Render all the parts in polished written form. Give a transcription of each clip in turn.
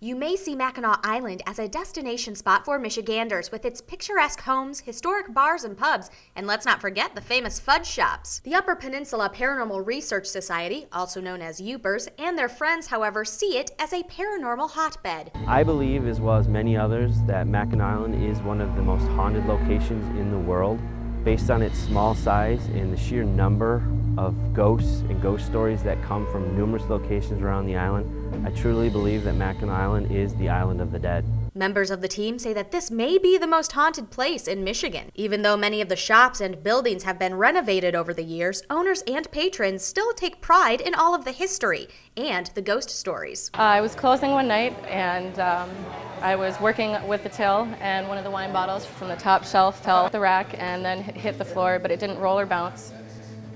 You may see Mackinac Island as a destination spot for Michiganders with its picturesque homes, historic bars and pubs, and let's not forget the famous fudge shops. The Upper Peninsula Paranormal Research Society, also known as UPERS, and their friends, however, see it as a paranormal hotbed. I believe, as well as many others, that Mackinac Island is one of the most haunted locations in the world. Based on its small size and the sheer number of ghosts and ghost stories that come from numerous locations around the island, I truly believe that Mackinac Island is the island of the dead. Members of the team say that this may be the most haunted place in Michigan. Even though many of the shops and buildings have been renovated over the years, owners and patrons still take pride in all of the history and the ghost stories. I was closing one night and I was working with the till, and one of the wine bottles from the top shelf fell off the rack and then hit the floor, but it didn't roll or bounce,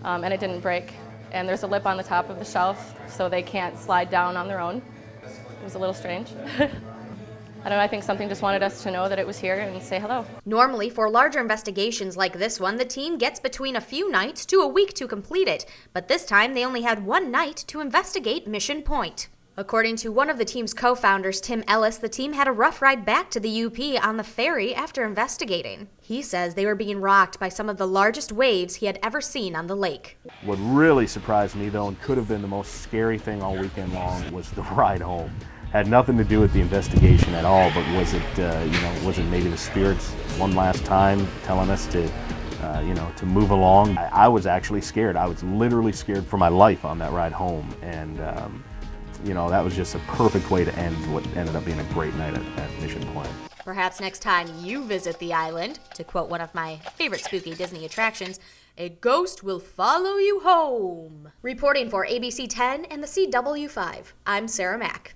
and it didn't break. And there's a lip on the top of the shelf, so they can't slide down on their own. It was a little strange. I don't know, I think something just wanted us to know that it was here and say hello. Normally, for larger investigations like this one, the team gets between a few nights to a week to complete it, but this time they only had one night to investigate Mission Point. According to one of the team's co-founders, Tim Ellis, the team had a rough ride back to the UP on the ferry after investigating. He says they were being rocked by some of the largest waves he had ever seen on the lake. What really surprised me, though, and could have been the most scary thing all weekend long, was the ride home. Had nothing to do with the investigation at all, but was it, was it maybe the spirits one last time telling us to, to move along? I was actually scared. I was literally scared for my life on that ride home, and that was just a perfect way to end what ended up being a great night at Mission Point. Perhaps next time you visit the island, to quote one of my favorite spooky Disney attractions, a ghost will follow you home. Reporting for ABC 10 and the CW5, I'm Sarah Mack.